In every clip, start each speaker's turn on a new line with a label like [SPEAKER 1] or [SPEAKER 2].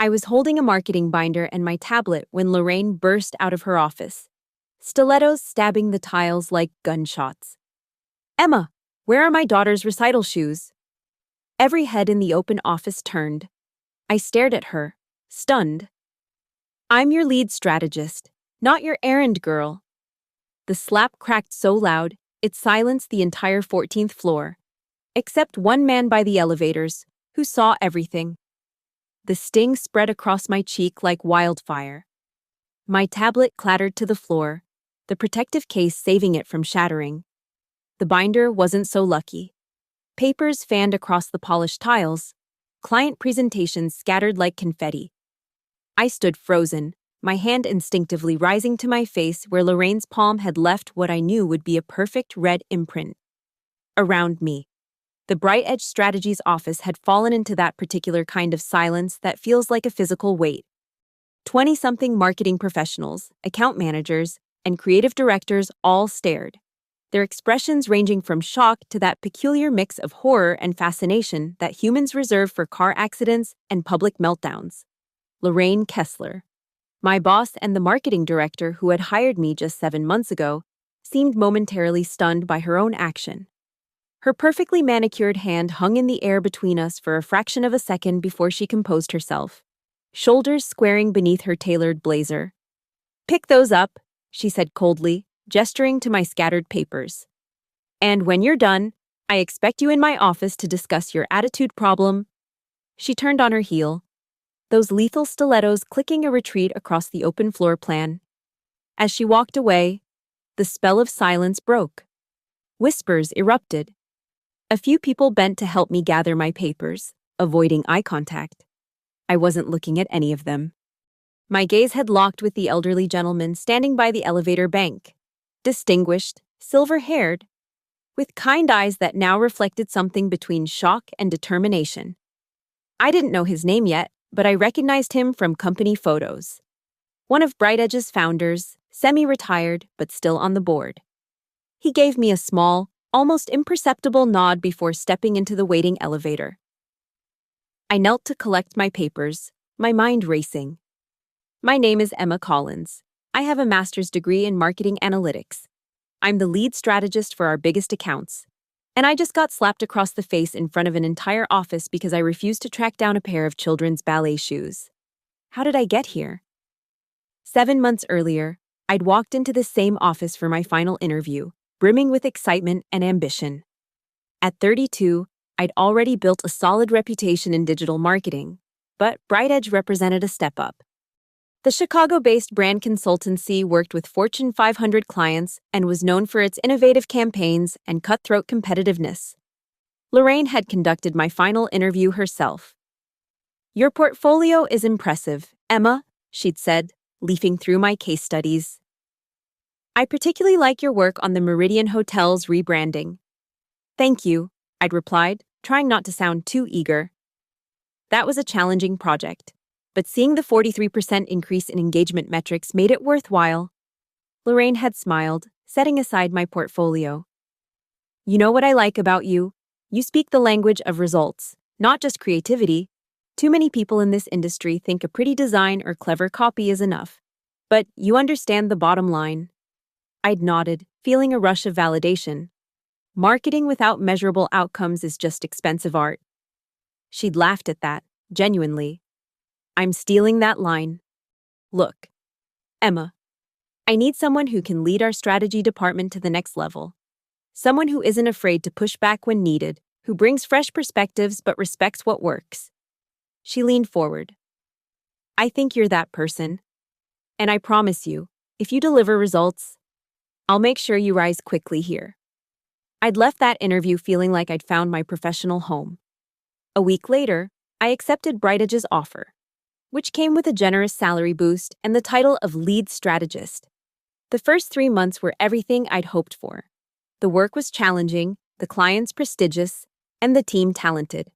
[SPEAKER 1] I was holding a marketing binder and my tablet when Lorraine burst out of her office, stilettos stabbing the tiles like gunshots. "Emma, where are my daughter's recital shoes?" Every head in the open office turned. I stared at her, stunned. "I'm your lead strategist, not your errand girl." The slap cracked so loud, it silenced the entire 14th floor, except one man by the elevators, who saw everything. The sting spread across my cheek like wildfire. My tablet clattered to the floor, the protective case saving it from shattering. The binder wasn't so lucky. Papers fanned across the polished tiles, client presentations scattered like confetti. I stood frozen, my hand instinctively rising to my face where Lorraine's palm had left what I knew would be a perfect red imprint. Around me, the Bright Edge Strategies office had fallen into that particular kind of silence that feels like a physical weight. 20-something marketing professionals, account managers, and creative directors all stared, their expressions ranging from shock to that peculiar mix of horror and fascination that humans reserve for car accidents and public meltdowns. Lorraine Kessler, my boss and the marketing director who had hired me just 7 months ago, seemed momentarily stunned by her own action. Her perfectly manicured hand hung in the air between us for a fraction of a second before she composed herself, shoulders squaring beneath her tailored blazer. "Pick those up," she said coldly, gesturing to my scattered papers. "And when you're done, I expect you in my office to discuss your attitude problem." She turned on her heel, those lethal stilettos clicking a retreat across the open floor plan. As she walked away, the spell of silence broke. Whispers erupted. A few people bent to help me gather my papers, avoiding eye contact. I wasn't looking at any of them. My gaze had locked with the elderly gentleman standing by the elevator bank, distinguished, silver-haired, with kind eyes that now reflected something between shock and determination. I didn't know his name yet, but I recognized him from company photos. One of Bright Edge's founders, semi-retired but still on the board. He gave me a small, almost imperceptible nod before stepping into the waiting elevator. I knelt to collect my papers, my mind racing. "My name is Emma Collins. I have a master's degree in marketing analytics. I'm the lead strategist for our biggest accounts. And I just got slapped across the face in front of an entire office because I refused to track down a pair of children's ballet shoes. How did I get here?" 7 months earlier, I'd walked into the same office for my final interview, brimming with excitement and ambition. At 32, I'd already built a solid reputation in digital marketing, but Bright Edge represented a step up. The Chicago-based brand consultancy worked with Fortune 500 clients and was known for its innovative campaigns and cutthroat competitiveness. Lorraine had conducted my final interview herself. "Your portfolio is impressive, Emma," she'd said, leafing through my case studies. "I particularly like your work on the Meridian Hotel's rebranding." "Thank you," I'd replied, trying not to sound too eager. That was a challenging project, but seeing the 43% increase in engagement metrics made it worthwhile. Lorraine had smiled, setting aside my portfolio. "You know what I like about you? You speak the language of results, not just creativity. Too many people in this industry think a pretty design or clever copy is enough. But you understand the bottom line." I'd nodded, feeling a rush of validation. Marketing without measurable outcomes is just expensive art. She'd laughed at that, genuinely. "I'm stealing that line. Look, Emma, I need someone who can lead our strategy department to the next level. Someone who isn't afraid to push back when needed, who brings fresh perspectives but respects what works." She leaned forward. "I think you're that person. And I promise you, if you deliver results, I'll make sure you rise quickly here." I'd left that interview feeling like I'd found my professional home. A week later, I accepted Bright Edge's offer, which came with a generous salary boost and the title of lead strategist. The first 3 months were everything I'd hoped for. The work was challenging, the clients prestigious, and the team talented.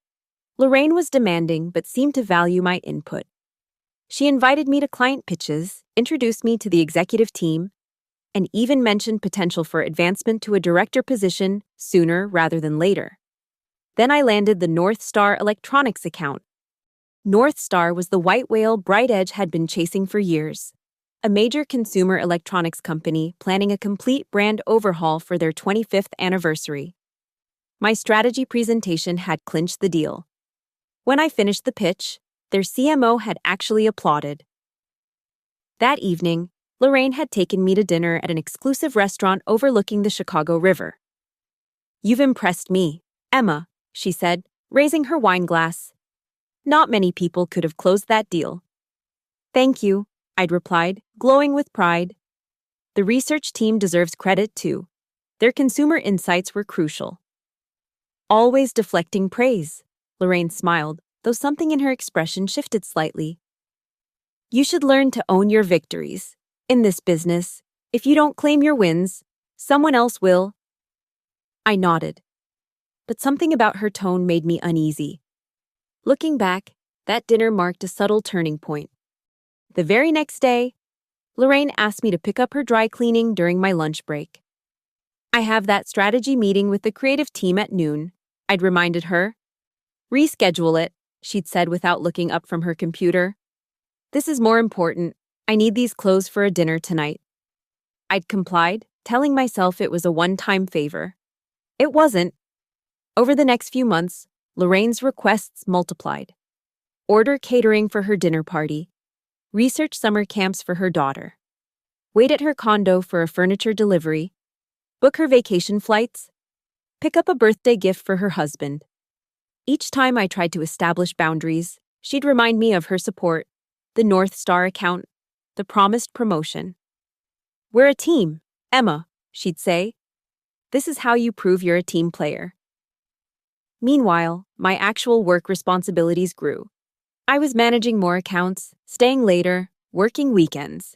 [SPEAKER 1] Lorraine was demanding but seemed to value my input. She invited me to client pitches, introduced me to the executive team, and even mentioned potential for advancement to a director position sooner rather than later. Then I landed the North Star Electronics account. North Star was the white whale Bright Edge had been chasing for years. A major consumer electronics company planning a complete brand overhaul for their 25th anniversary. My strategy presentation had clinched the deal. When I finished the pitch, their CMO had actually applauded. That evening, Lorraine had taken me to dinner at an exclusive restaurant overlooking the Chicago River. "You've impressed me, Emma," she said, raising her wine glass. "Not many people could have closed that deal." "Thank you," I'd replied, glowing with pride. The research team deserves credit too. Their consumer insights were crucial. "Always deflecting praise," Lorraine smiled, though something in her expression shifted slightly. "You should learn to own your victories. In this business, if you don't claim your wins, someone else will." I nodded, but something about her tone made me uneasy. Looking back, that dinner marked a subtle turning point. The very next day, Lorraine asked me to pick up her dry cleaning during my lunch break. "I have that strategy meeting with the creative team at noon," I'd reminded her. "Reschedule it," she'd said without looking up from her computer. "This is more important. I need these clothes for a dinner tonight." I'd complied, telling myself it was a one-time favor. It wasn't. Over the next few months, Lorraine's requests multiplied. Order catering for her dinner party. Research summer camps for her daughter. Wait at her condo for a furniture delivery. Book her vacation flights. Pick up a birthday gift for her husband. Each time I tried to establish boundaries, she'd remind me of her support, the North Star account, the promised promotion. "We're a team, Emma," she'd say. "This is how you prove you're a team player." Meanwhile, my actual work responsibilities grew. I was managing more accounts, staying later, working weekends.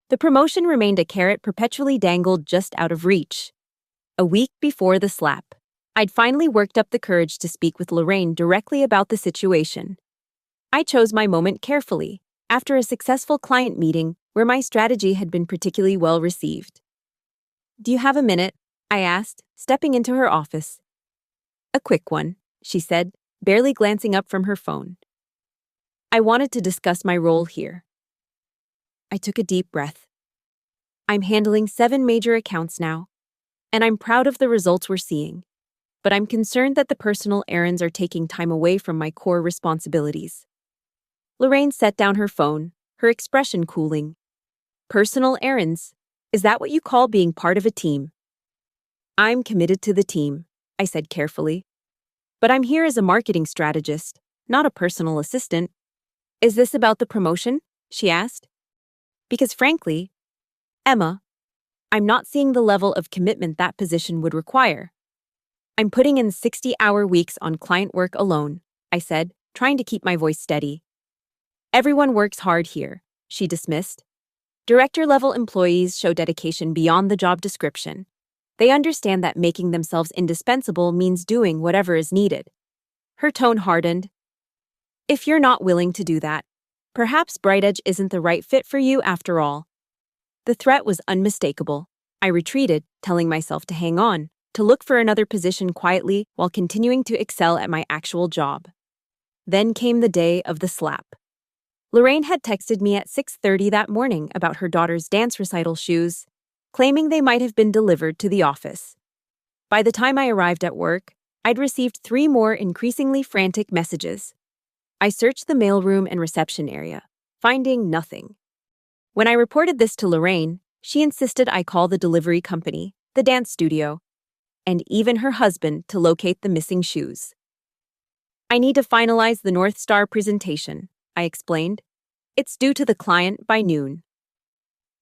[SPEAKER 1] The promotion remained a carrot perpetually dangled just out of reach. A week before the slap, I'd finally worked up the courage to speak with Lorraine directly about the situation. I chose my moment carefully, after a successful client meeting where my strategy had been particularly well received. "Do you have a minute?" I asked, stepping into her office. "A quick one," she said, barely glancing up from her phone. "I wanted to discuss my role here." I took a deep breath. I'm handling 7 major accounts now, and I'm proud of the results we're seeing, but I'm concerned that the personal errands are taking time away from my core responsibilities. Lorraine set down her phone, her expression cooling. "Personal errands? Is that what you call being part of a team?" "I'm committed to the team," I said carefully. "But I'm here as a marketing strategist, not a personal assistant." "Is this about the promotion?" she asked. "Because frankly, Emma, I'm not seeing the level of commitment that position would require. I'm putting in 60-hour weeks on client work alone," I said, trying to keep my voice steady. "Everyone works hard here," she dismissed. "Director-level employees show dedication beyond the job description. They understand that making themselves indispensable means doing whatever is needed." Her tone hardened. "If you're not willing to do that, perhaps Bright Edge isn't the right fit for you after all." The threat was unmistakable. I retreated, telling myself to hang on, to look for another position quietly while continuing to excel at my actual job. Then came the day of the slap. Lorraine had texted me at 6:30 that morning about her daughter's dance recital shoes, claiming they might have been delivered to the office. By the time I arrived at work, I'd received 3 more increasingly frantic messages. I searched the mailroom and reception area, finding nothing. When I reported this to Lorraine, she insisted I call the delivery company, the dance studio, and even her husband to locate the missing shoes. "I need to finalize the North Star presentation," I explained. "It's due to the client by noon."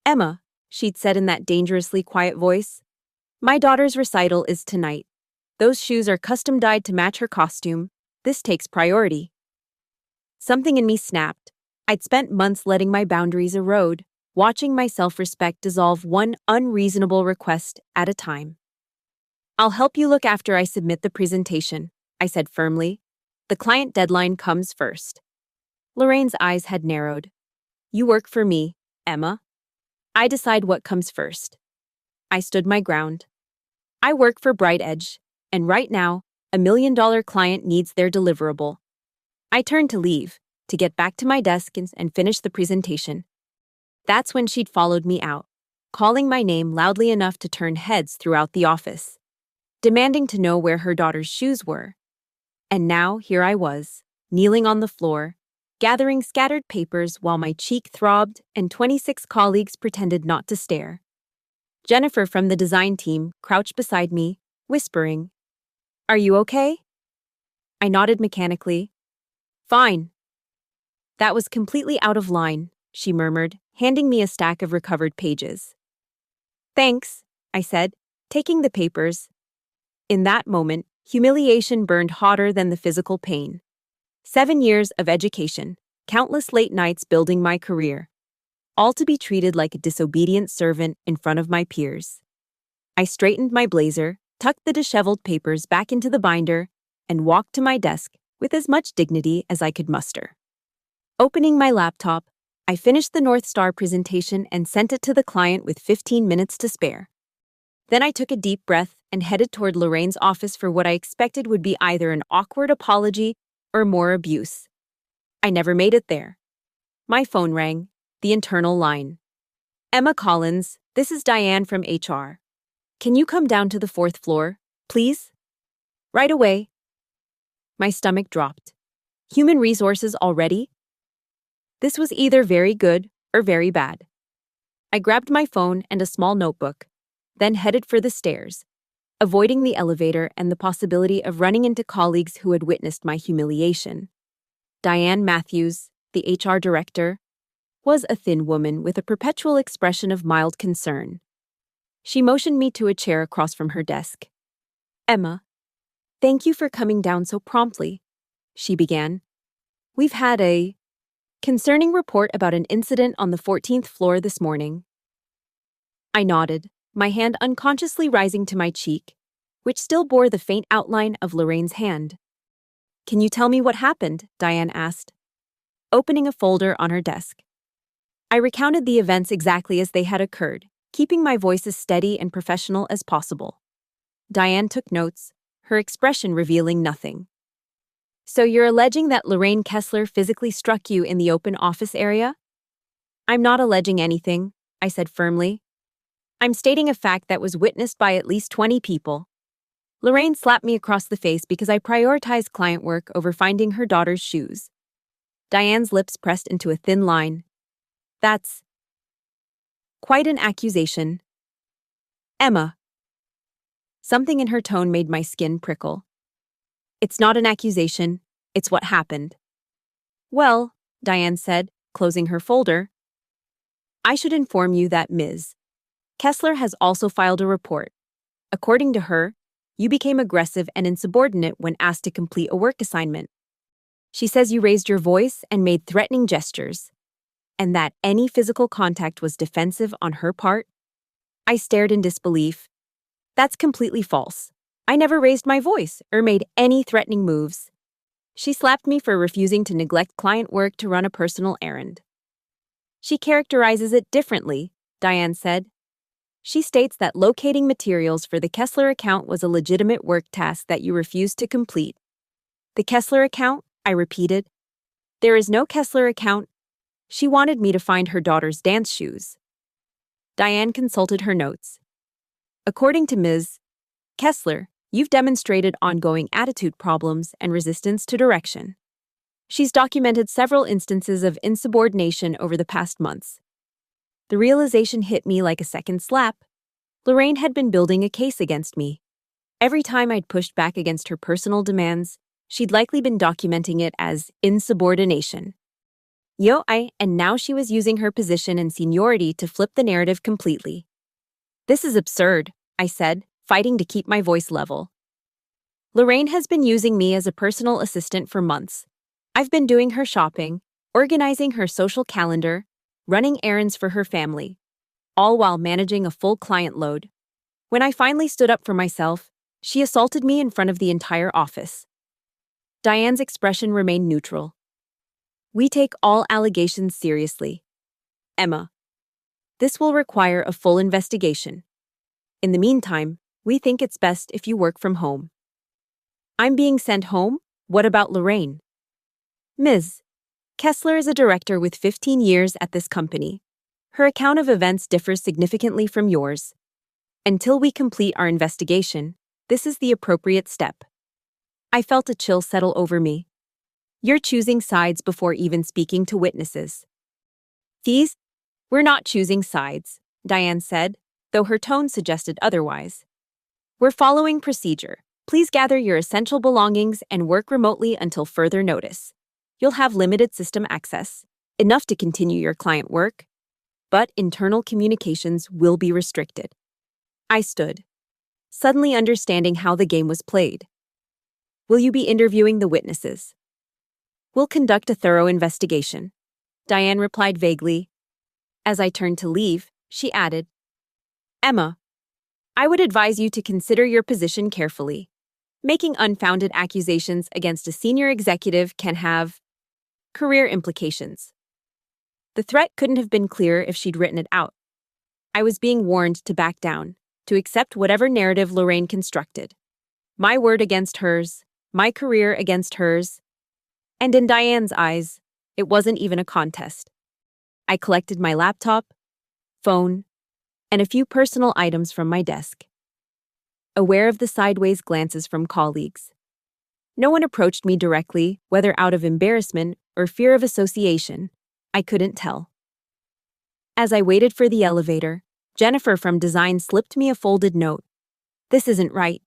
[SPEAKER 1] "Emma," she'd said in that dangerously quiet voice, "my daughter's recital is tonight. Those shoes are custom dyed to match her costume. This takes priority." Something in me snapped. I'd spent months letting my boundaries erode, watching my self-respect dissolve one unreasonable request at a time. "I'll help you look after I submit the presentation," I said firmly. "The client deadline comes first." Lorraine's eyes had narrowed. "You work for me, Emma. I decide what comes first." I stood my ground. "I work for Bright Edge, and right now, $1 million client needs their deliverable." I turned to leave, to get back to my desk and finish the presentation. That's when she'd followed me out, calling my name loudly enough to turn heads throughout the office, demanding to know where her daughter's shoes were. And now here I was, kneeling on the floor, gathering scattered papers while my cheek throbbed and 26 colleagues pretended not to stare. Jennifer from the design team crouched beside me, whispering, "Are you okay?" I nodded mechanically. "Fine." "That was completely out of line," she murmured, handing me a stack of recovered pages. "Thanks," I said, taking the papers. In that moment, humiliation burned hotter than the physical pain. 7 years of education, countless late nights building my career, all to be treated like a disobedient servant in front of my peers. I straightened my blazer, tucked the disheveled papers back into the binder, and walked to my desk with as much dignity as I could muster. Opening my laptop, I finished the North Star presentation and sent it to the client with 15 minutes to spare. Then I took a deep breath and headed toward Lorraine's office for what I expected would be either an awkward apology or more abuse. I never made it there. My phone rang, the internal line. "Emma Collins, this is Diane from HR. Can you come down to the 4th floor, please?" "Right away." My stomach dropped. Human resources already? This was either very good or very bad. I grabbed my phone and a small notebook, then headed for the stairs, avoiding the elevator and the possibility of running into colleagues who had witnessed my humiliation. Diane Matthews, the HR director, was a thin woman with a perpetual expression of mild concern. She motioned me to a chair across from her desk. "Emma, thank you for coming down so promptly," she began. "We've had a concerning report about an incident on the 14th floor this morning." I nodded, my hand unconsciously rising to my cheek, which still bore the faint outline of Lorraine's hand. "Can you tell me what happened?" Diane asked, opening a folder on her desk. I recounted the events exactly as they had occurred, keeping my voice as steady and professional as possible. Diane took notes, her expression revealing nothing. "So you're alleging that Lorraine Kessler physically struck you in the open office area?" "I'm not alleging anything," I said firmly. "I'm stating a fact that was witnessed by at least 20 people. Lorraine slapped me across the face because I prioritized client work over finding her daughter's shoes." Diane's lips pressed into a thin line. "That's quite an accusation." "Emma." Something in her tone made my skin prickle. "It's not an accusation, it's what happened." "Well," Diane said, closing her folder, "I should inform you that Ms. Kessler has also filed a report. According to her, you became aggressive and insubordinate when asked to complete a work assignment. She says you raised your voice and made threatening gestures, and that any physical contact was defensive on her part." I stared in disbelief. "That's completely false. I never raised my voice or made any threatening moves. She slapped me for refusing to neglect client work to run a personal errand." "She characterizes it differently," Diane said. "She states that locating materials for the Kessler account was a legitimate work task that you refused to complete." "The Kessler account?" I repeated. "There is no Kessler account. She wanted me to find her daughter's dance shoes." Diane consulted her notes. "According to Ms. Kessler, you've demonstrated ongoing attitude problems and resistance to direction. She's documented several instances of insubordination over the past months." The realization hit me like a second slap. Lorraine had been building a case against me. Every time I'd pushed back against her personal demands, she'd likely been documenting it as insubordination. And now she was using her position and seniority to flip the narrative completely. "This is absurd," I said, fighting to keep my voice level. "Lorraine has been using me as a personal assistant for months. I've been doing her shopping, organizing her social calendar, running errands for her family, all while managing a full client load. When I finally stood up for myself, she assaulted me in front of the entire office." Diane's expression remained neutral. "We take all allegations seriously. Emma, this will require a full investigation. In the meantime, we think it's best if you work from home." "I'm being sent home? What about Lorraine?" "Ms. Kessler is a director with 15 years at this company. Her account of events differs significantly from yours. Until we complete our investigation, this is the appropriate step. I felt a chill settle over me. You're choosing sides before even speaking to witnesses. These? We're not choosing sides, Diane said, though her tone suggested otherwise. We're following procedure. Please gather your essential belongings and work remotely until further notice. You'll have limited system access, enough to continue your client work, but internal communications will be restricted. I stood, suddenly understanding how the game was played. Will you be interviewing the witnesses? We'll conduct a thorough investigation, Diane replied vaguely. As I turned to leave, she added, Emma, I would advise you to consider your position carefully. Making unfounded accusations against a senior executive can have career implications. The threat couldn't have been clearer if she'd written it out. I was being warned to back down, to accept whatever narrative Lorraine constructed. My word against hers, my career against hers. And in Diane's eyes, it wasn't even a contest. I collected my laptop, phone, and a few personal items from my desk. Aware of the sideways glances from colleagues. No one approached me directly, whether out of embarrassment or fear of association. I couldn't tell. As I waited for the elevator, Jennifer from design slipped me a folded note. This isn't right.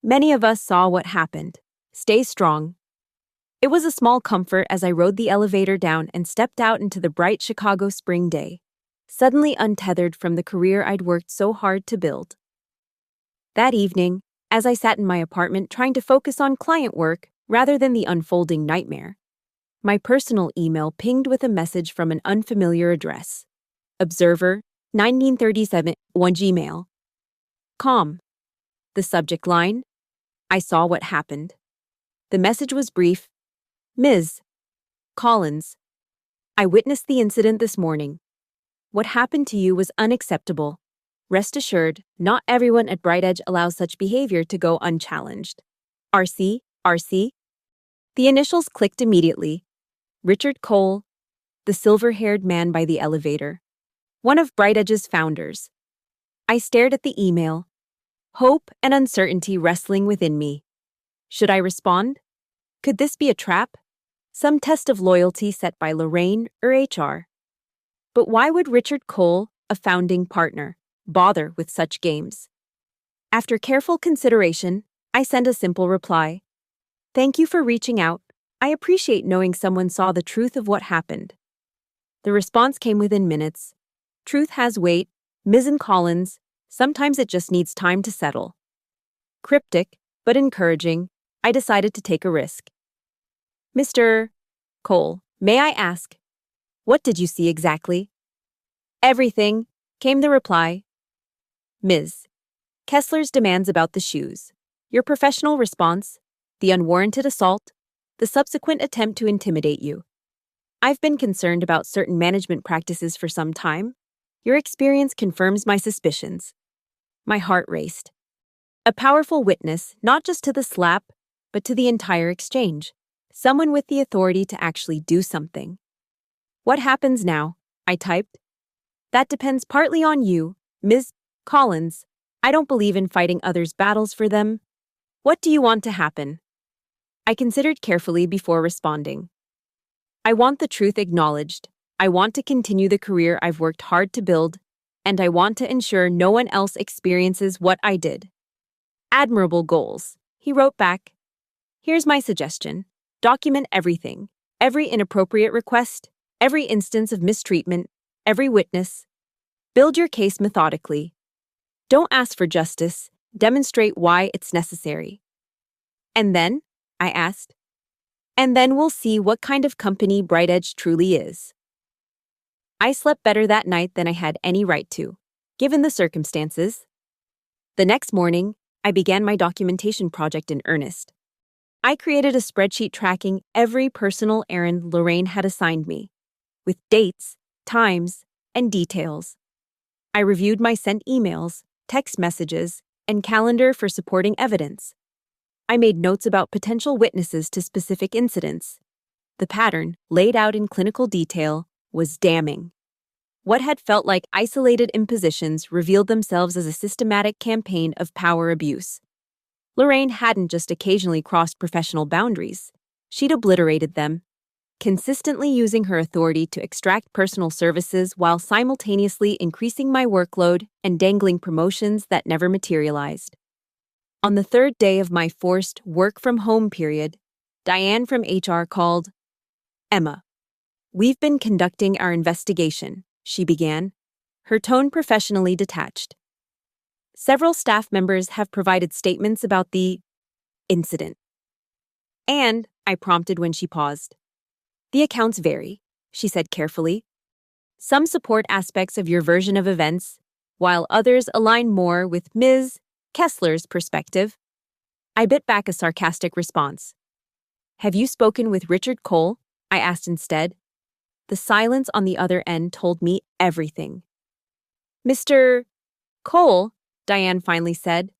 [SPEAKER 1] Many of us saw what happened. Stay strong. It was a small comfort as I rode the elevator down and stepped out into the bright Chicago spring day, suddenly untethered from the career I'd worked so hard to build. That evening, as I sat in my apartment trying to focus on client work rather than the unfolding nightmare, my personal email pinged with a message from an unfamiliar address. Observer, 1937, 1 Gmail. Com. The subject line? I saw what happened. The message was brief. Ms. Collins, I witnessed the incident this morning. What happened to you was unacceptable. Rest assured, not everyone at Bright Edge allows such behavior to go unchallenged. RC, RC. The initials clicked immediately. Richard Cole, the silver-haired man by the elevator. One of Bright Edge's founders. I stared at the email, hope and uncertainty wrestling within me. Should I respond? Could this be a trap? Some test of loyalty set by Lorraine or HR? But why would Richard Cole, a founding partner, bother with such games? After careful consideration, I sent a simple reply. Thank you for reaching out. I appreciate knowing someone saw the truth of what happened. The response came within minutes. Truth has weight, Ms. Collins. Sometimes it just needs time to settle. Cryptic, but encouraging, I decided to take a risk. Mr. Cole, may I ask, what did you see exactly? Everything, came the reply. Ms. Kessler's demands about the shoes, your professional response, the unwarranted assault, the subsequent attempt to intimidate you. I've been concerned about certain management practices for some time. Your experience confirms my suspicions. My heart raced. A powerful witness, not just to the slap, but to the entire exchange. Someone with the authority to actually do something. What happens now? I typed. That depends partly on you, Ms. Collins. I don't believe in fighting others' battles for them. What do you want to happen? I considered carefully before responding. I want the truth acknowledged. I want to continue the career I've worked hard to build, and I want to ensure no one else experiences what I did. Admirable goals, he wrote back. Here's my suggestion. Document everything, every inappropriate request, every instance of mistreatment, every witness. Build your case methodically. Don't ask for justice, demonstrate why it's necessary. And then, I asked, and then we'll see what kind of company Bright Edge truly is. I slept better that night than I had any right to, given the circumstances. The next morning, I began my documentation project in earnest. I created a spreadsheet tracking every personal errand Lorraine had assigned me, with dates, times, and details. I reviewed my sent emails, text messages, and calendar for supporting evidence. I made notes about potential witnesses to specific incidents. The pattern, laid out in clinical detail, was damning. What had felt like isolated impositions revealed themselves as a systematic campaign of power abuse. Lorraine hadn't just occasionally crossed professional boundaries. She'd obliterated them, consistently using her authority to extract personal services while simultaneously increasing my workload and dangling promotions that never materialized. On the third day of my forced work-from-home period, Diane from HR called. "Emma, we've been conducting our investigation," she began, her tone professionally detached. "Several staff members have provided statements about the incident." "And," I prompted when she paused. "The accounts vary," she said carefully. "Some support aspects of your version of events, while others align more with Ms. Kessler's perspective." I bit back a sarcastic response. "Have you spoken with Richard Cole?" I asked instead. The silence on the other end told me everything. "Mr. Cole," Diane finally said.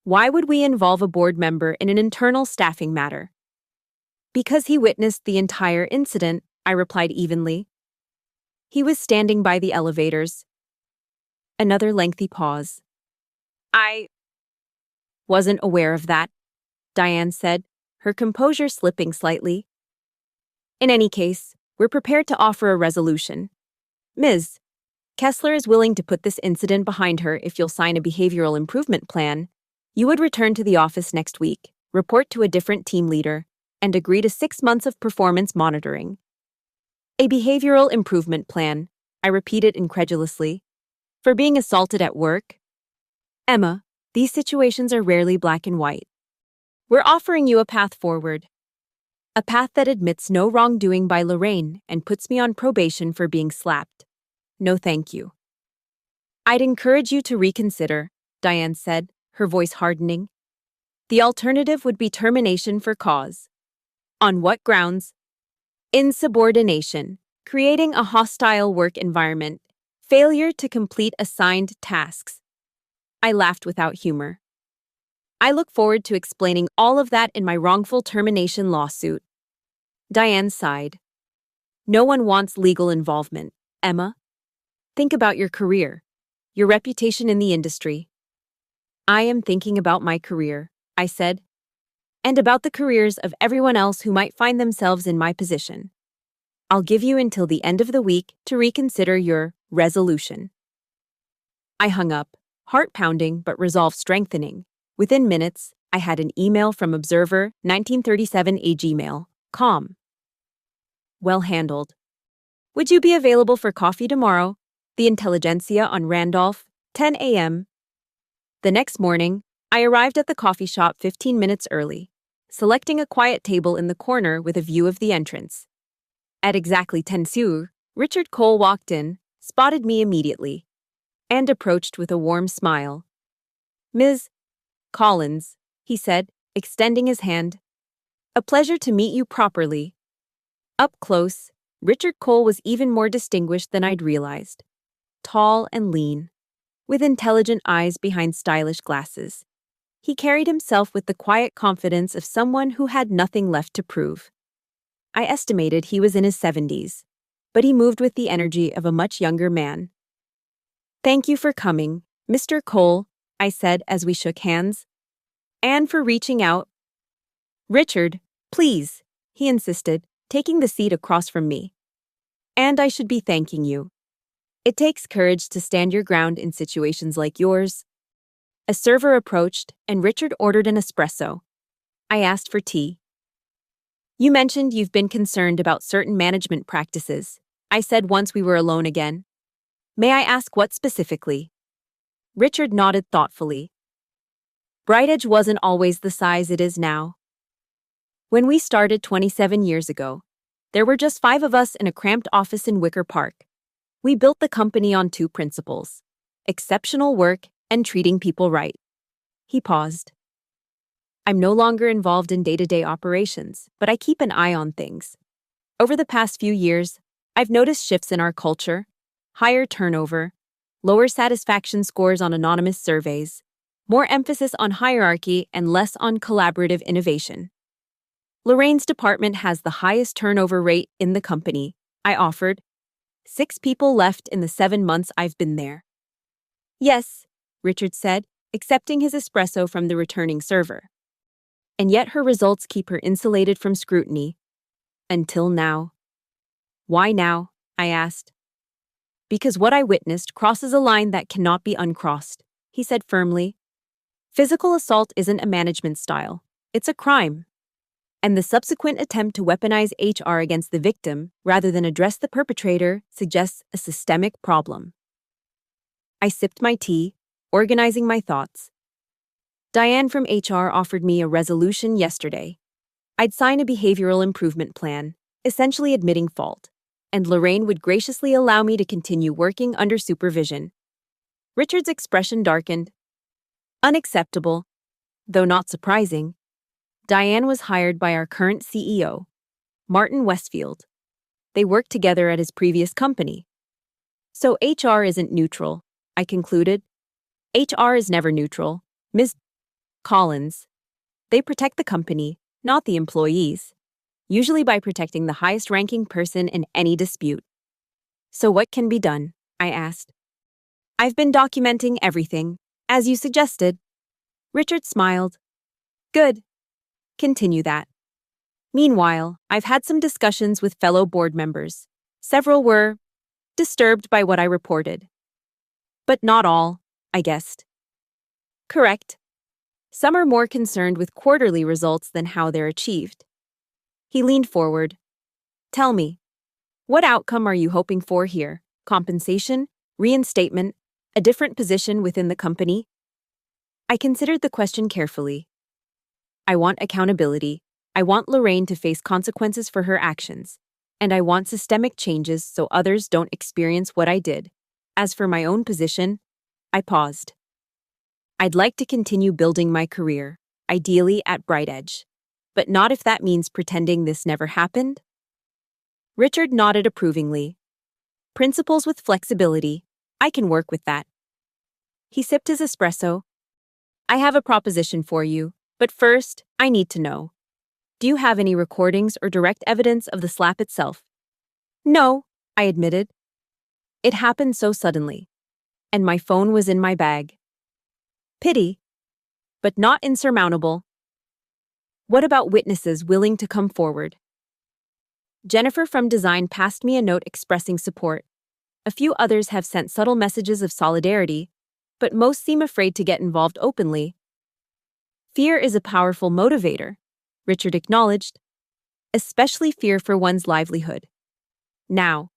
[SPEAKER 1] "Why would we involve a board member in an internal staffing matter?" "Because he witnessed the entire incident," I replied evenly. "He was standing by the elevators." Another lengthy pause. "I wasn't aware of that," Diane said, her composure slipping slightly. "In any case, we're prepared to offer a resolution. Ms. Kessler is willing to put this incident behind her if you'll sign a behavioral improvement plan. You would return to the office next week, report to a different team leader, and agree to 6 months of performance monitoring." "A behavioral improvement plan," I repeated incredulously. "For being assaulted at work?" "Emma, these situations are rarely black and white. We're offering you a path forward. A path that admits no wrongdoing by Lorraine and puts me on probation for being slapped. No thank you." "I'd encourage you to reconsider," Diane said, her voice hardening. "The alternative would be termination for cause." "On what grounds?" "Insubordination, creating a hostile work environment, failure to complete assigned tasks." I laughed without humor. "I look forward to explaining all of that in my wrongful termination lawsuit." Diane sighed. "No one wants legal involvement, Emma. Think about your career, your reputation in the industry." "I am thinking about my career," I said, "and about the careers of everyone else who might find themselves in my position. I'll give you until the end of the week to reconsider your resolution." I hung up, heart pounding but resolve strengthening. Within minutes, I had an email from Observer 1937 a Gmail.com. "Well handled. Would you be available for coffee tomorrow? The Intelligentsia on Randolph, 10 a.m. The next morning, I arrived at the coffee shop 15 minutes early, selecting a quiet table in the corner with a view of the entrance. At exactly 10 sur, Richard Cole walked in, spotted me immediately, and approached with a warm smile. "Ms. Collins," he said, extending his hand. "A pleasure to meet you properly." Up close, Richard Cole was even more distinguished than I'd realized. Tall and lean, with intelligent eyes behind stylish glasses. He carried himself with the quiet confidence of someone who had nothing left to prove. I estimated he was in his 70s, but he moved with the energy of a much younger man. "Thank you for coming, Mr. Cole," I said as we shook hands. "And for reaching out." "Richard, please," he insisted, taking the seat across from me. "And I should be thanking you. It takes courage to stand your ground in situations like yours." A server approached, and Richard ordered an espresso. I asked for tea. "You mentioned you've been concerned about certain management practices," I said once we were alone again. "May I ask what specifically?" Richard nodded thoughtfully. Bright wasn't always the size it is now. When we started 27 years ago, there were just 5 of us in a cramped office in Wicker Park. We built the company on 2 principles: exceptional work and treating people right. He paused. "I'm no longer involved in day-to-day operations, but I keep an eye on things. Over the past few years, I've noticed shifts in our culture: higher turnover, lower satisfaction scores on anonymous surveys, more emphasis on hierarchy and less on collaborative innovation." Lorraine's department has the highest turnover rate in the company, I offered. 6 people left in the 7 months I've been there. Yes, Richard said, accepting his espresso from the returning server. And yet her results keep her insulated from scrutiny. Until now. Why now? I asked. Because what I witnessed crosses a line that cannot be uncrossed, he said firmly. Physical assault isn't a management style. It's a crime. And the subsequent attempt to weaponize HR against the victim, rather than address the perpetrator, suggests a systemic problem. I sipped my tea, organizing my thoughts. Diane from HR offered me a resolution yesterday. I'd sign a behavioral improvement plan, essentially admitting fault, and Lorraine would graciously allow me to continue working under supervision. Richard's expression darkened. Unacceptable, though not surprising. Diane was hired by our current CEO, Martin Westfield. They worked together at his previous company. So HR isn't neutral, I concluded. HR is never neutral, Ms. Collins. They protect the company, not the employees, usually by protecting the highest-ranking person in any dispute. So what can be done? I asked. I've been documenting everything, as you suggested. Richard smiled. Good. Continue that. Meanwhile, I've had some discussions with fellow board members. Several were disturbed by what I reported. But not all, I guessed. Correct. Some are more concerned with quarterly results than how they're achieved. He leaned forward. Tell me, what outcome are you hoping for here? Compensation? Reinstatement? A different position within the company? I considered the question carefully. I want accountability. I want Lorraine to face consequences for her actions. And I want systemic changes so others don't experience what I did. As for my own position, I paused. I'd like to continue building my career, ideally at Bright Edge. But not if that means pretending this never happened. Richard nodded approvingly. Principles with flexibility. I can work with that. He sipped his espresso. I have a proposition for you, but first, I need to know. Do you have any recordings or direct evidence of the slap itself? No, I admitted. It happened so suddenly. And my phone was in my bag. Pity. But not insurmountable. What about witnesses willing to come forward? Jennifer from design passed me a note expressing support. A few others have sent subtle messages of solidarity, but most seem afraid to get involved openly. Fear is a powerful motivator, Richard acknowledged, especially fear for one's livelihood. Now,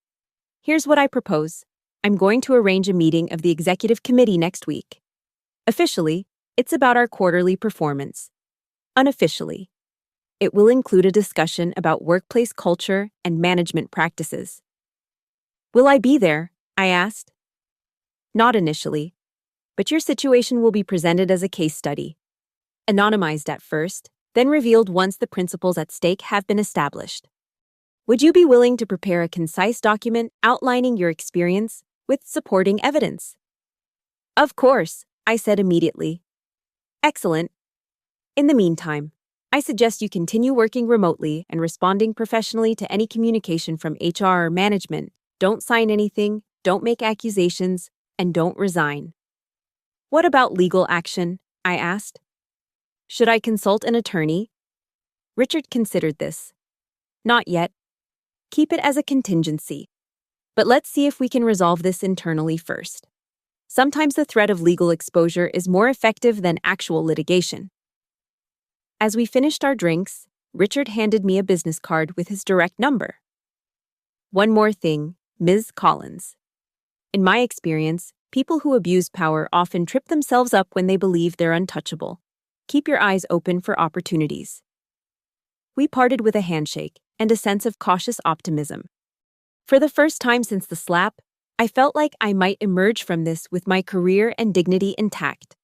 [SPEAKER 1] here's what I propose. I'm going to arrange a meeting of the executive committee next week. Officially, it's about our quarterly performance. Unofficially, it will include a discussion about workplace culture and management practices. Will I be there? I asked. Not initially, but your situation will be presented as a case study. Anonymized at first, then revealed once the principles at stake have been established. Would you be willing to prepare a concise document outlining your experience with supporting evidence? Of course, I said immediately. Excellent. In the meantime, I suggest you continue working remotely and responding professionally to any communication from HR or management. Don't sign anything, don't make accusations, and don't resign. What about legal action? I asked. Should I consult an attorney? Richard considered this. Not yet. Keep it as a contingency. But let's see if we can resolve this internally first. Sometimes the threat of legal exposure is more effective than actual litigation. As we finished our drinks, Richard handed me a business card with his direct number. One more thing, Ms. Collins. In my experience, people who abuse power often trip themselves up when they believe they're untouchable. Keep your eyes open for opportunities. We parted with a handshake and a sense of cautious optimism. For the first time since the slap, I felt like I might emerge from this with my career and dignity intact.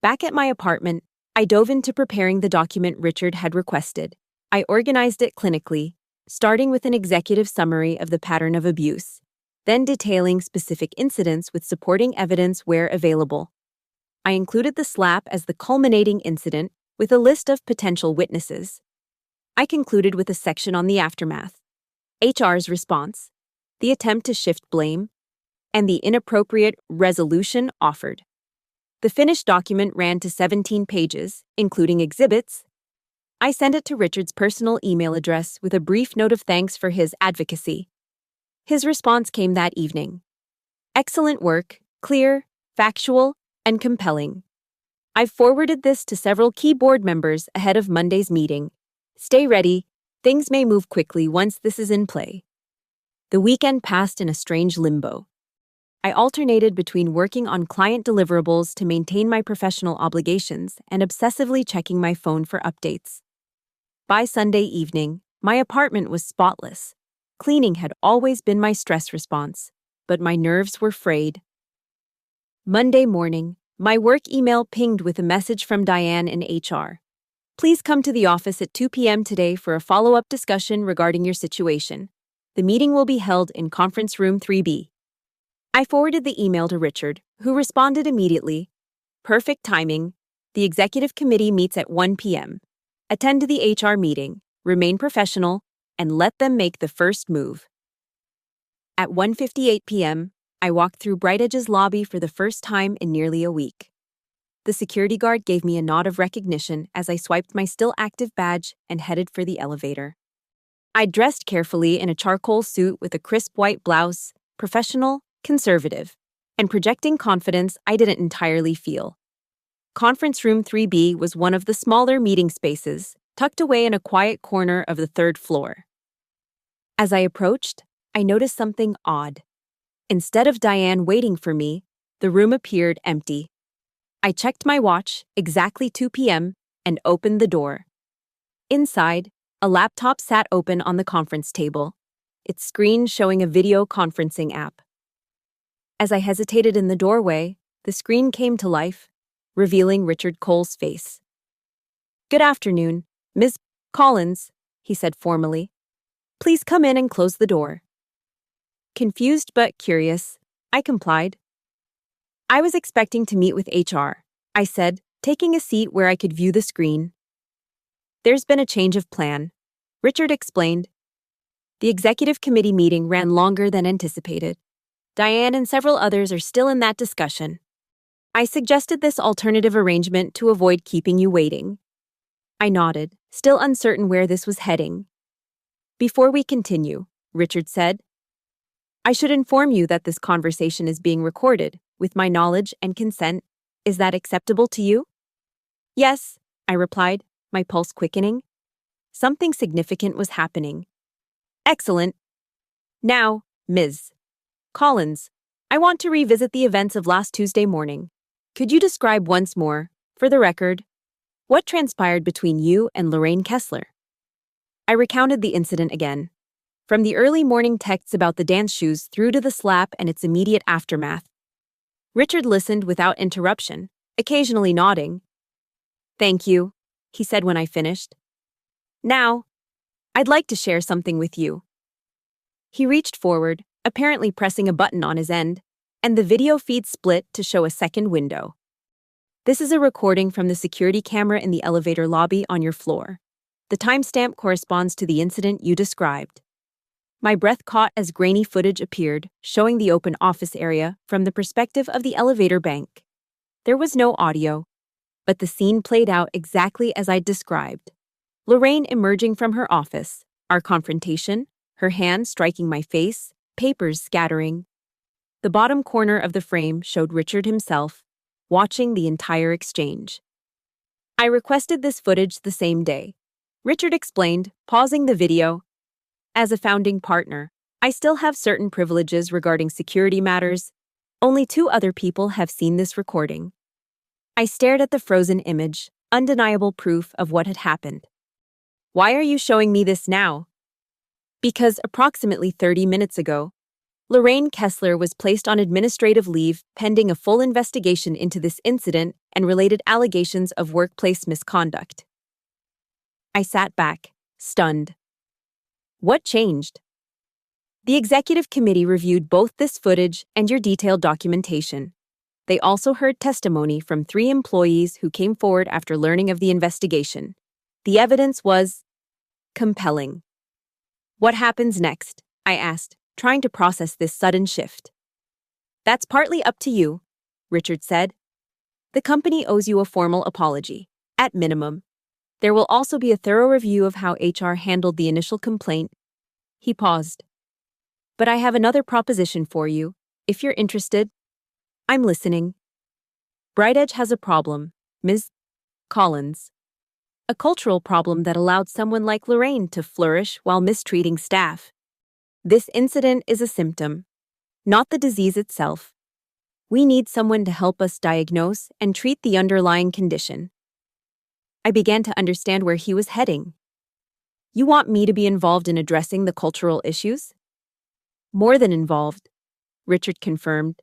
[SPEAKER 1] Back at my apartment, I dove into preparing the document Richard had requested. I organized it clinically, starting with an executive summary of the pattern of abuse, then detailing specific incidents with supporting evidence where available. I included the slap as the culminating incident with a list of potential witnesses. I concluded with a section on the aftermath, HR's response, the attempt to shift blame, and the inappropriate resolution offered. The finished document ran to 17 pages, including exhibits. I sent it to Richard's personal email address with a brief note of thanks for his advocacy. His response came that evening. Excellent work, clear, factual, and compelling. I've forwarded this to several key board members ahead of Monday's meeting. Stay ready, things may move quickly once this is in play. The weekend passed in a strange limbo. I alternated between working on client deliverables to maintain my professional obligations and obsessively checking my phone for updates. By Sunday evening, my apartment was spotless. Cleaning had always been my stress response, but my nerves were frayed. Monday morning, my work email pinged with a message from Diane in HR. Please come to the office at 2 p.m. today for a follow-up discussion regarding your situation. The meeting will be held in conference room 3B. I forwarded the email to Richard, who responded immediately. Perfect timing. The executive committee meets at 1 p.m. Attend to the HR meeting, remain professional, and let them make the first move. At 1:58 p.m., I walked through BrightEdge's lobby for the first time in nearly a week. The security guard gave me a nod of recognition as I swiped my still active badge and headed for the elevator. I dressed carefully in a charcoal suit with a crisp white blouse, professional, conservative, and projecting confidence I didn't entirely feel. Conference room 3B was one of the smaller meeting spaces, tucked away in a quiet corner of the third floor. As I approached, I noticed something odd. Instead of Diane waiting for me, the room appeared empty. I checked my watch, exactly 2 p.m., and opened the door. Inside, a laptop sat open on the conference table, its screen showing a video conferencing app. As I hesitated in the doorway, the screen came to life, revealing Richard Cole's face. "Good afternoon, Ms. Collins," he said formally. "Please come in and close the door." Confused but curious, I complied. "I was expecting to meet with HR," I said, taking a seat where I could view the screen. "There's been a change of plan," Richard explained. "The executive committee meeting ran longer than anticipated. Diane and several others are still in that discussion. I suggested this alternative arrangement to avoid keeping you waiting." I nodded, still uncertain where this was heading. "Before we continue," Richard said, "I should inform you that this conversation is being recorded, with my knowledge and consent. Is that acceptable to you?" "Yes," I replied, my pulse quickening. Something significant was happening. "Excellent. Now, Ms. Collins, I want to revisit the events of last Tuesday morning. Could you describe once more, for the record, what transpired between you and Lorraine Kessler?" I recounted the incident again, from the early morning texts about the dance shoes through to the slap and its immediate aftermath. Richard listened without interruption, occasionally nodding. "Thank you," he said when I finished. "Now, I'd like to share something with you." He reached forward, apparently pressing a button on his end, and the video feed split to show a second window. "This is a recording from the security camera in the elevator lobby on your floor. The timestamp corresponds to the incident you described." My breath caught as grainy footage appeared, showing the open office area from the perspective of the elevator bank. There was no audio, but the scene played out exactly as I'd described. Lorraine emerging from her office, our confrontation, her hand striking my face, papers scattering. The bottom corner of the frame showed Richard himself, watching the entire exchange. "I requested this footage the same day," Richard explained, pausing the video. "As a founding partner, I still have certain privileges regarding security matters. Only 2 other people have seen this recording." I stared at the frozen image, undeniable proof of what had happened. "Why are you showing me this now?" "Because approximately 30 minutes ago, Lorraine Kessler was placed on administrative leave pending a full investigation into this incident and related allegations of workplace misconduct." I sat back, stunned. "What changed?" "The executive committee reviewed both this footage and your detailed documentation. They also heard testimony from 3 employees who came forward after learning of the investigation. The evidence was..." compelling. What happens next? I asked, trying to process this sudden shift. That's partly up to you, Richard said. The company owes you a formal apology, at minimum. There will also be a thorough review of how HR handled the initial complaint. He paused. But I have another proposition for you, if you're interested. I'm listening. Brightedge has a problem, Ms. Collins. A cultural problem that allowed someone like Lorraine to flourish while mistreating staff. This incident is a symptom, not the disease itself. We need someone to help us diagnose and treat the underlying condition. I began to understand where he was heading. You want me to be involved in addressing the cultural issues? More than involved, Richard confirmed.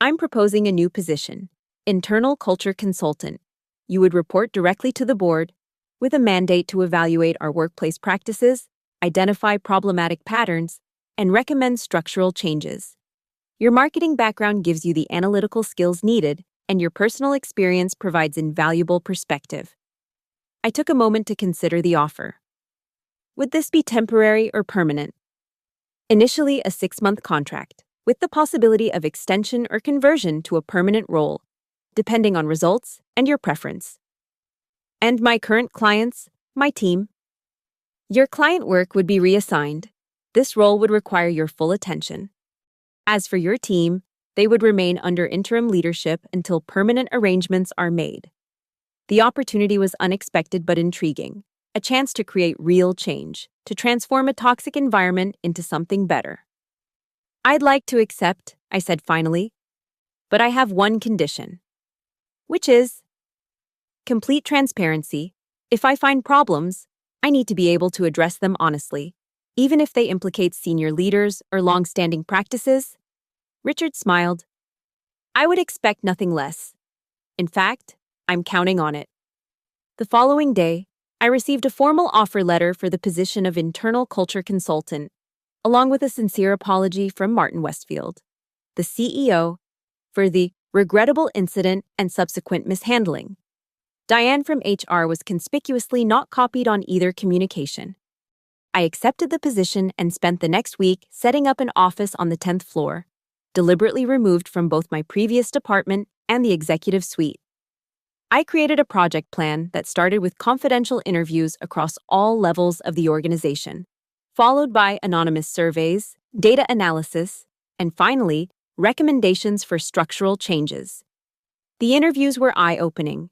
[SPEAKER 1] I'm proposing a new position, internal culture consultant. You would report directly to the board with a mandate to evaluate our workplace practices, identify problematic patterns, and recommend structural changes. Your marketing background gives you the analytical skills needed, and your personal experience provides invaluable perspective. I took a moment to consider the offer. Would this be temporary or permanent? Initially a 6-month contract, with the possibility of extension or conversion to a permanent role, depending on results and your preference. And my current clients, my team. Your client work would be reassigned. This role would require your full attention. As for your team, they would remain under interim leadership until permanent arrangements are made. The opportunity was unexpected but intriguing, a chance to create real change, to transform a toxic environment into something better. I'd like to accept, I said finally, but I have one condition. Which is complete transparency. If I find problems, I need to be able to address them honestly, even if they implicate senior leaders or long-standing practices. Richard smiled. I would expect nothing less. In fact, I'm counting on it. The following day, I received a formal offer letter for the position of internal culture consultant, along with a sincere apology from Martin Westfield, the CEO, for the regrettable incident and subsequent mishandling. Diane from HR was conspicuously not copied on either communication. I accepted the position and spent the next week setting up an office on the 10th floor, deliberately removed from both my previous department and the executive suite. I created a project plan that started with confidential interviews across all levels of the organization, followed by anonymous surveys, data analysis, and finally, recommendations for structural changes. The interviews were eye-opening.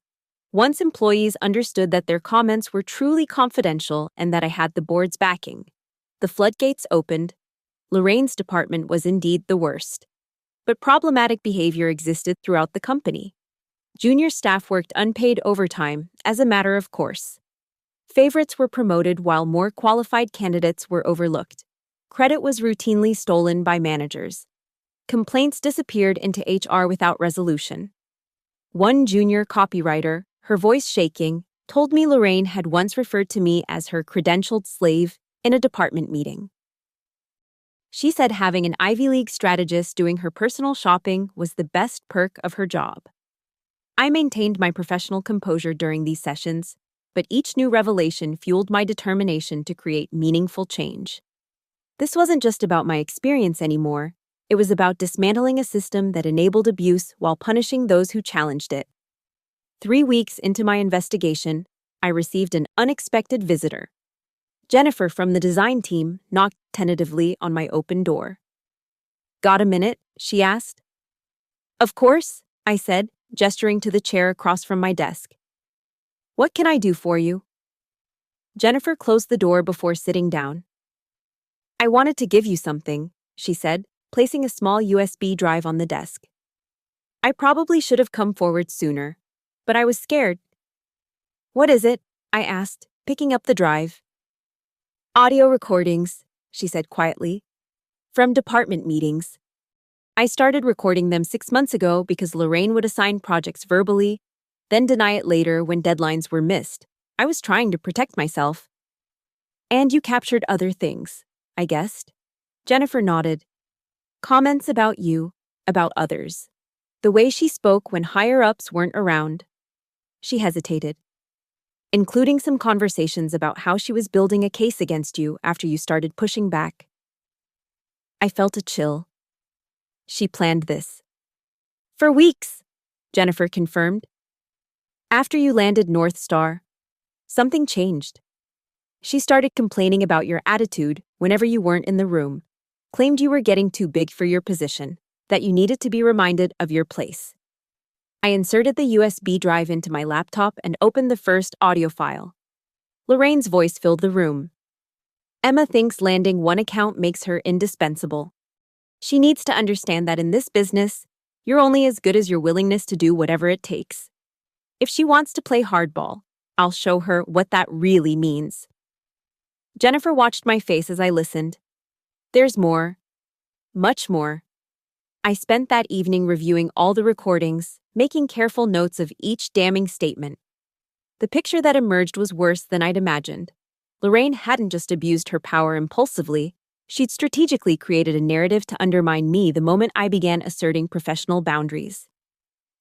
[SPEAKER 1] Once employees understood that their comments were truly confidential and that I had the board's backing, the floodgates opened. Lorraine's department was indeed the worst. But problematic behavior existed throughout the company. Junior staff worked unpaid overtime as a matter of course. Favorites were promoted while more qualified candidates were overlooked. Credit was routinely stolen by managers. Complaints disappeared into HR without resolution. One junior copywriter, her voice shaking, told me Lorraine had once referred to me as her credentialed slave in a department meeting. She said having an Ivy League strategist doing her personal shopping was the best perk of her job. I maintained my professional composure during these sessions, but each new revelation fueled my determination to create meaningful change. This wasn't just about my experience anymore. It was about dismantling a system that enabled abuse while punishing those who challenged it. 3 weeks into my investigation, I received an unexpected visitor. Jennifer from the design team knocked tentatively on my open door. Got a minute? She asked. Of course, I said, gesturing to the chair across from my desk. What can I do for you? Jennifer closed the door before sitting down. I wanted to give you something, she said, placing a small USB drive on the desk. I probably should have come forward sooner, but I was scared. What is it? I asked, picking up the drive. Audio recordings, she said quietly, from department meetings. I started recording them 6 months ago because Lorraine would assign projects verbally, then deny it later when deadlines were missed. I was trying to protect myself. And you captured other things, I guessed. Jennifer nodded. Comments about you, about others. The way she spoke when higher-ups weren't around. She hesitated. including some conversations about how she was building a case against you after you started pushing back. I felt a chill. She planned this. For weeks, Jennifer confirmed. After you landed North Star, something changed. She started complaining about your attitude whenever you weren't in the room, claimed you were getting too big for your position, that you needed to be reminded of your place. I inserted the USB drive into my laptop and opened the first audio file. Lorraine's voice filled the room. Emma thinks landing one account makes her indispensable. She needs to understand that in this business, you're only as good as your willingness to do whatever it takes. If she wants to play hardball, I'll show her what that really means. Jennifer watched my face as I listened. There's more. Much more. I spent that evening reviewing all the recordings, making careful notes of each damning statement. The picture that emerged was worse than I'd imagined. Lorraine hadn't just abused her power impulsively, she'd strategically created a narrative to undermine me the moment I began asserting professional boundaries.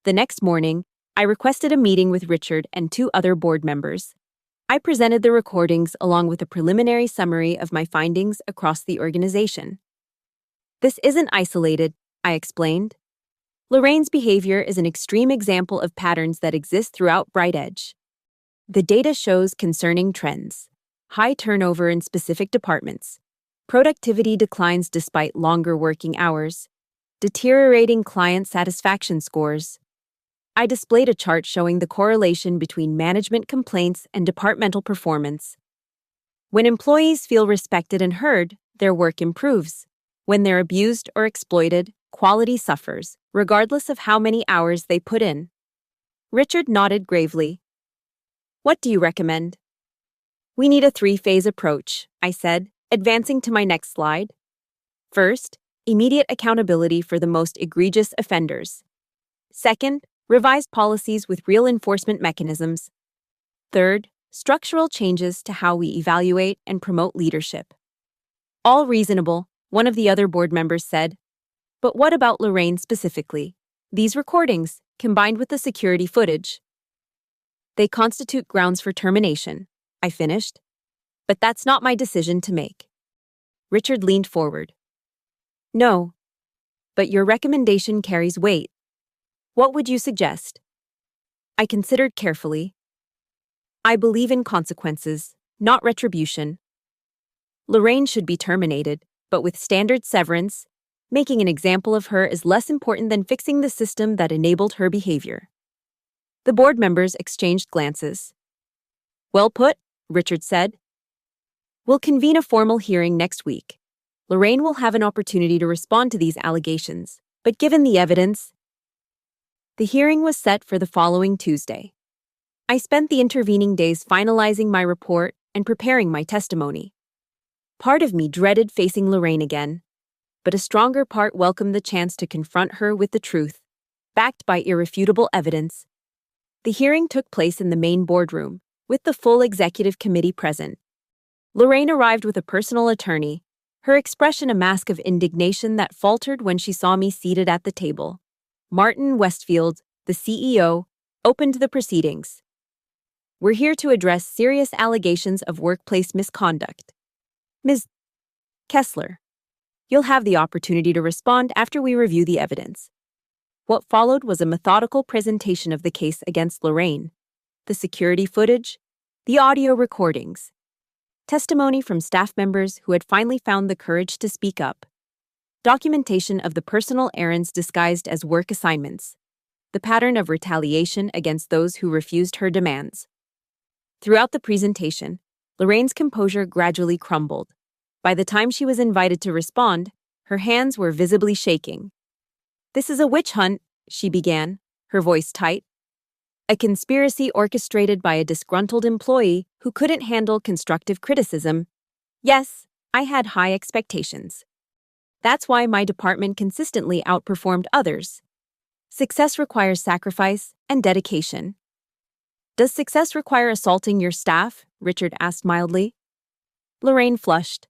[SPEAKER 1] The next morning, I requested a meeting with Richard and 2 other board members. I presented the recordings along with a preliminary summary of my findings across the organization. This isn't isolated, I explained. Lorraine's behavior is an extreme example of patterns that exist throughout Bright Edge. The data shows concerning trends: high turnover in specific departments, productivity declines despite longer working hours, deteriorating client satisfaction scores. I displayed a chart showing the correlation between management complaints and departmental performance. When employees feel respected and heard, their work improves. When they're abused or exploited, quality suffers, regardless of how many hours they put in. Richard nodded gravely. What do you recommend? We need a 3-phase approach, I said, advancing to my next slide. First, immediate accountability for the most egregious offenders. Second, revised policies with real enforcement mechanisms. Third, structural changes to how we evaluate and promote leadership. All reasonable, one of the other board members said. But what about Lorraine specifically? These recordings, combined with the security footage, they constitute grounds for termination, I finished. But that's not my decision to make. Richard leaned forward. No, but your recommendation carries weight. What would you suggest? I considered carefully. I believe in consequences, not retribution. Lorraine should be terminated, but with standard severance. Making an example of her is less important than fixing the system that enabled her behavior. The board members exchanged glances. Well put, Richard said. We'll convene a formal hearing next week. Lorraine will have an opportunity to respond to these allegations, but given the evidence, the hearing was set for the following Tuesday. I spent the intervening days finalizing my report and preparing my testimony. Part of me dreaded facing Lorraine again, but a stronger part welcomed the chance to confront her with the truth, backed by irrefutable evidence. The hearing took place in the main boardroom, with the full executive committee present. Lorraine arrived with a personal attorney, her expression a mask of indignation that faltered when she saw me seated at the table. Martin Westfield, the CEO, opened the proceedings. We're here to address serious allegations of workplace misconduct. Ms. Kessler, you'll have the opportunity to respond after we review the evidence. What followed was a methodical presentation of the case against Lorraine, the security footage, the audio recordings, testimony from staff members who had finally found the courage to speak up, documentation of the personal errands disguised as work assignments, the pattern of retaliation against those who refused her demands. Throughout the presentation, Lorraine's composure gradually crumbled. By the time she was invited to respond, her hands were visibly shaking. This is a witch hunt, she began, her voice tight. A conspiracy orchestrated by a disgruntled employee who couldn't handle constructive criticism. Yes, I had high expectations. That's why my department consistently outperformed others. Success requires sacrifice and dedication. Does success require assaulting your staff? Richard asked mildly. Lorraine flushed.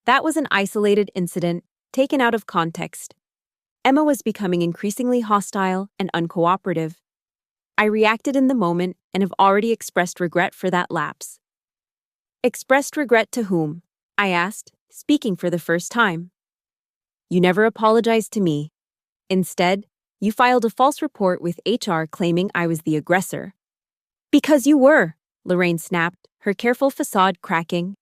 [SPEAKER 1] That was an isolated incident, taken out of context. Emma was becoming increasingly hostile and uncooperative. I reacted in the moment, and have already expressed regret for that lapse. Expressed regret to whom? I asked, speaking for the first time. You never apologized to me. Instead, you filed a false report with HR claiming I was the aggressor. Because you were, Lorraine snapped, her careful facade cracking.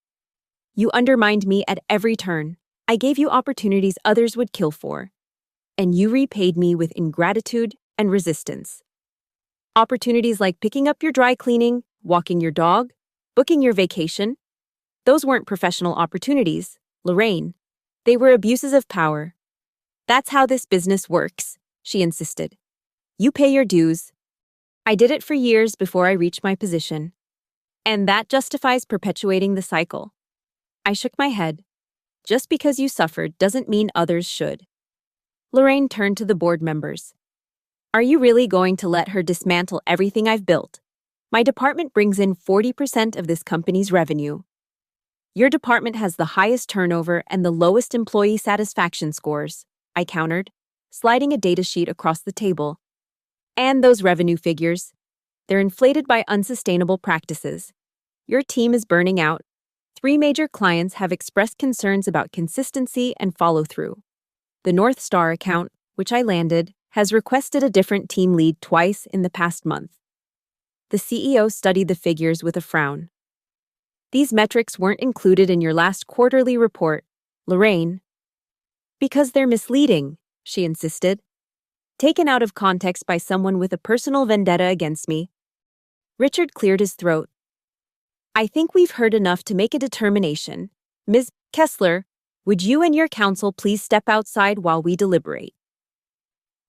[SPEAKER 1] You undermined me at every turn. I gave you opportunities others would kill for. And you repaid me with ingratitude and resistance. Opportunities like picking up your dry cleaning, walking your dog, booking your vacation. Those weren't professional opportunities, Lorraine. They were abuses of power. That's how this business works, she insisted. You pay your dues. I did it for years before I reached my position. And that justifies perpetuating the cycle. I shook my head. Just because you suffered doesn't mean others should. Lorraine turned to the board members. Are you really going to let her dismantle everything I've built? My department brings in 40% of this company's revenue. Your department has the highest turnover and the lowest employee satisfaction scores, I countered, sliding a data sheet across the table. And those revenue figures. They're inflated by unsustainable practices. Your team is burning out. 3 major clients have expressed concerns about consistency and follow-through. The North Star account, which I landed, has requested a different team lead twice in the past month. The CEO studied the figures with a frown. These metrics weren't included in your last quarterly report, Lorraine. Because they're misleading, she insisted. Taken out of context by someone with a personal vendetta against me. Richard cleared his throat. I think we've heard enough to make a determination. Ms. Kessler, would you and your counsel please step outside while we deliberate?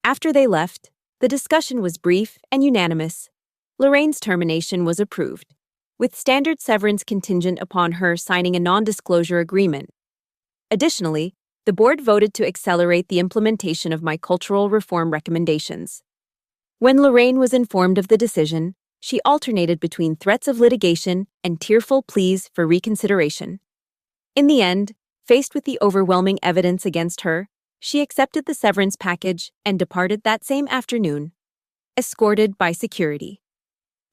[SPEAKER 1] After they left, the discussion was brief and unanimous. Lorraine's termination was approved, with standard severance contingent upon her signing a non-disclosure agreement. Additionally, the board voted to accelerate the implementation of my cultural reform recommendations. When Lorraine was informed of the decision, she alternated between threats of litigation and tearful pleas for reconsideration. In the end, faced with the overwhelming evidence against her, she accepted the severance package and departed that same afternoon, escorted by security.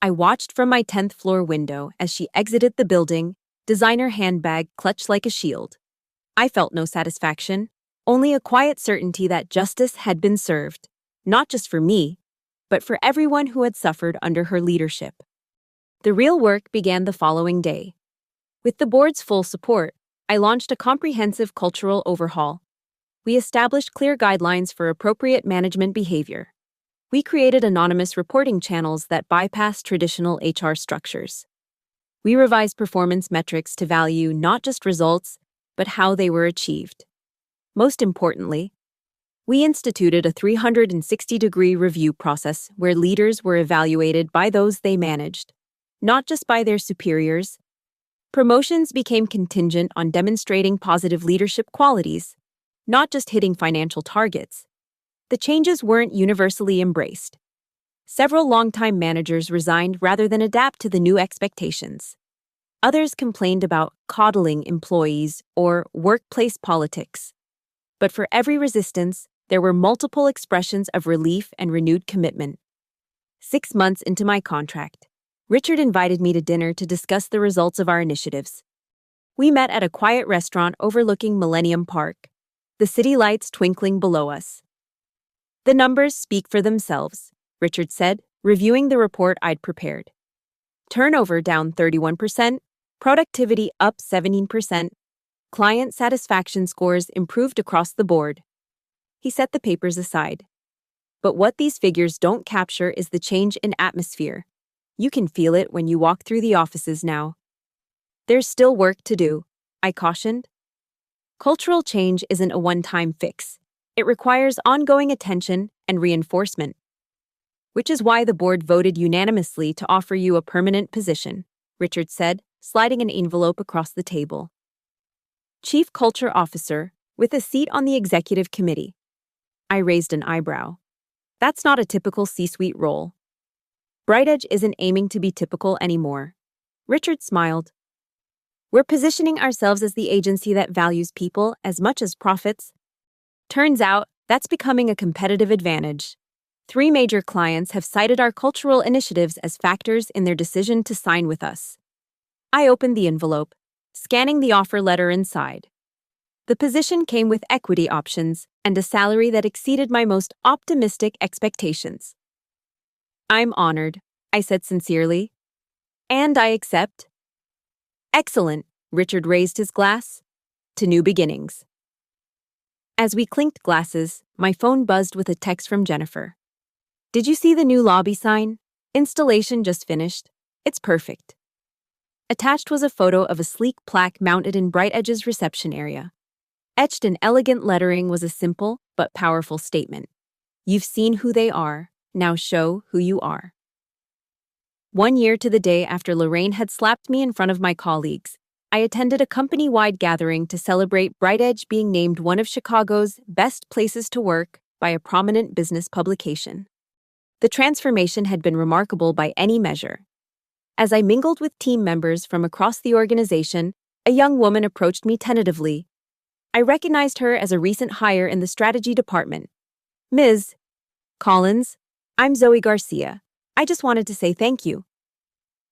[SPEAKER 1] I watched from my 10th floor window as she exited the building, designer handbag clutched like a shield. I felt no satisfaction, only a quiet certainty that justice had been served, not just for me, but for everyone who had suffered under her leadership. The real work began the following day. With the board's full support, I launched a comprehensive cultural overhaul. We established clear guidelines for appropriate management behavior. We created anonymous reporting channels that bypass traditional HR structures. We revised performance metrics to value not just results, but how they were achieved. Most importantly, we instituted a 360-degree review process where leaders were evaluated by those they managed, not just by their superiors. Promotions became contingent on demonstrating positive leadership qualities, not just hitting financial targets. The changes weren't universally embraced. Several longtime managers resigned rather than adapt to the new expectations. Others complained about coddling employees or workplace politics. But for every resistance, there were multiple expressions of relief and renewed commitment. 6 months into my contract, Richard invited me to dinner to discuss the results of our initiatives. We met at a quiet restaurant overlooking Millennium Park, the city lights twinkling below us. The numbers speak for themselves, Richard said, reviewing the report I'd prepared. Turnover down 31%, productivity up 17%, client satisfaction scores improved across the board. He set the papers aside. But what these figures don't capture is the change in atmosphere. You can feel it when you walk through the offices now. There's still work to do, I cautioned. Cultural change isn't a one-time fix. It requires ongoing attention and reinforcement. Which is why the board voted unanimously to offer you a permanent position, Richard said, sliding an envelope across the table. Chief Culture Officer, with a seat on the executive committee. I raised an eyebrow. That's not a typical C-suite role. BrightEdge isn't aiming to be typical anymore. Richard smiled. We're positioning ourselves as the agency that values people as much as profits. Turns out, that's becoming a competitive advantage. 3 major clients have cited our cultural initiatives as factors in their decision to sign with us. I opened the envelope, scanning the offer letter inside. The position came with equity options and a salary that exceeded my most optimistic expectations. I'm honored, I said sincerely. And I accept. Excellent, Richard raised his glass. To new beginnings. As we clinked glasses, my phone buzzed with a text from Jennifer. Did you see the new lobby sign? Installation just finished. It's perfect. Attached was a photo of a sleek plaque mounted in Bright Edge's reception area. Etched in elegant lettering was a simple but powerful statement. You've seen who they are, now show who you are. 1 year to the day after Lorraine had slapped me in front of my colleagues, I attended a company-wide gathering to celebrate Bright Edge being named one of Chicago's best places to work by a prominent business publication. The transformation had been remarkable by any measure. As I mingled with team members from across the organization, a young woman approached me tentatively. I recognized her as a recent hire in the strategy department. Ms. Collins, I'm Zoe Garcia. I just wanted to say thank you.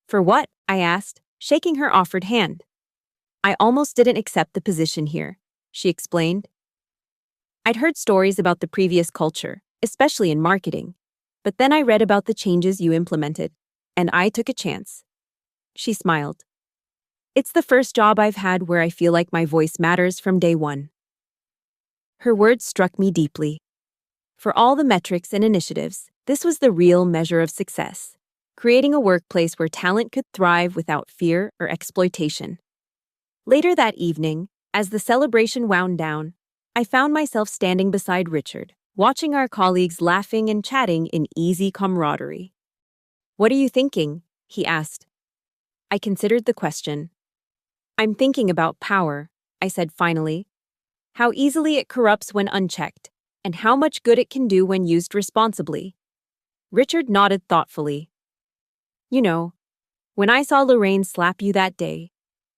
[SPEAKER 1] For what? I asked, shaking her offered hand. I almost didn't accept the position here, she explained. I'd heard stories about the previous culture, especially in marketing, but then I read about the changes you implemented, and I took a chance. She smiled. It's the first job I've had where I feel like my voice matters from day one. Her words struck me deeply. For all the metrics and initiatives, this was the real measure of success, creating a workplace where talent could thrive without fear or exploitation. Later that evening, as the celebration wound down, I found myself standing beside Richard, watching our colleagues laughing and chatting in easy camaraderie. What are you thinking? He asked. I considered the question. I'm thinking about power, I said finally. How easily it corrupts when unchecked, and how much good it can do when used responsibly. Richard nodded thoughtfully. You know, when I saw Lorraine slap you that day,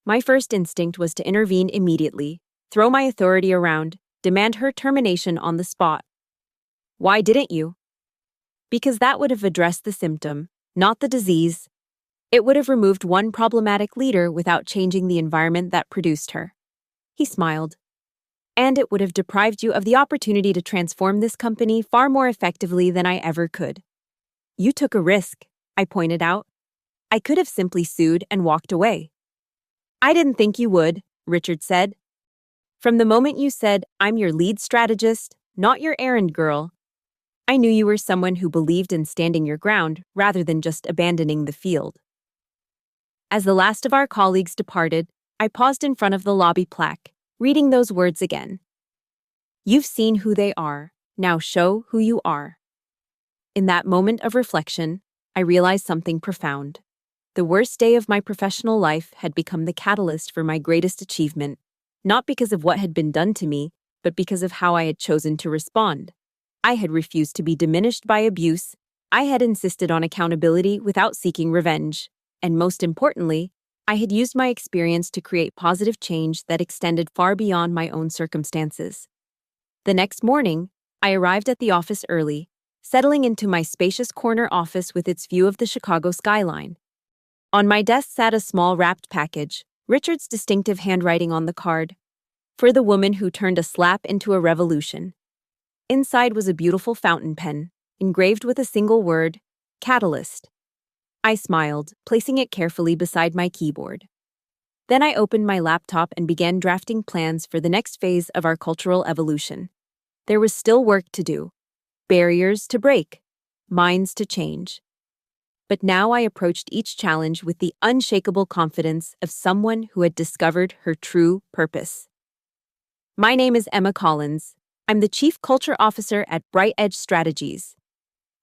[SPEAKER 1] my first instinct was to intervene immediately, throw my authority around, demand her termination on the spot. Why didn't you? Because that would have addressed the symptom, not the disease. It would have removed one problematic leader without changing the environment that produced her. He smiled. And it would have deprived you of the opportunity to transform this company far more effectively than I ever could. You took a risk, I pointed out. I could have simply sued and walked away. I didn't think you would, Richard said. From the moment you said, I'm your lead strategist, not your errand girl, I knew you were someone who believed in standing your ground rather than just abandoning the field. As the last of our colleagues departed, I paused in front of the lobby plaque, reading those words again. You've seen who they are, now show who you are. In that moment of reflection, I realized something profound. The worst day of my professional life had become the catalyst for my greatest achievement, not because of what had been done to me, but because of how I had chosen to respond. I had refused to be diminished by abuse, I had insisted on accountability without seeking revenge, and most importantly, I had used my experience to create positive change that extended far beyond my own circumstances. The next morning, I arrived at the office early, settling into my spacious corner office with its view of the Chicago skyline. On my desk sat a small wrapped package, Richard's distinctive handwriting on the card, for the woman who turned a slap into a revolution. Inside was a beautiful fountain pen, engraved with a single word, Catalyst. I smiled, placing it carefully beside my keyboard. Then I opened my laptop and began drafting plans for the next phase of our cultural evolution. There was still work to do, barriers to break, minds to change. But now I approached each challenge with the unshakable confidence of someone who had discovered her true purpose. My name is Emma Collins. I'm the Chief Culture Officer at Bright Edge Strategies.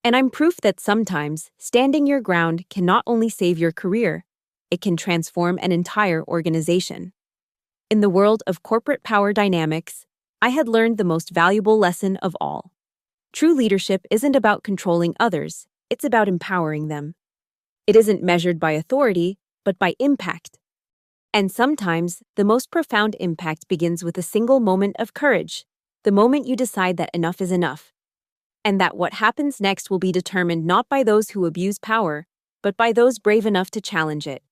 [SPEAKER 1] And I'm proof that sometimes standing your ground can not only save your career, it can transform an entire organization. In the world of corporate power dynamics, I had learned the most valuable lesson of all. True leadership isn't about controlling others, it's about empowering them. It isn't measured by authority, but by impact. And sometimes, the most profound impact begins with a single moment of courage, the moment you decide that enough is enough. and that what happens next will be determined not by those who abuse power, but by those brave enough to challenge it.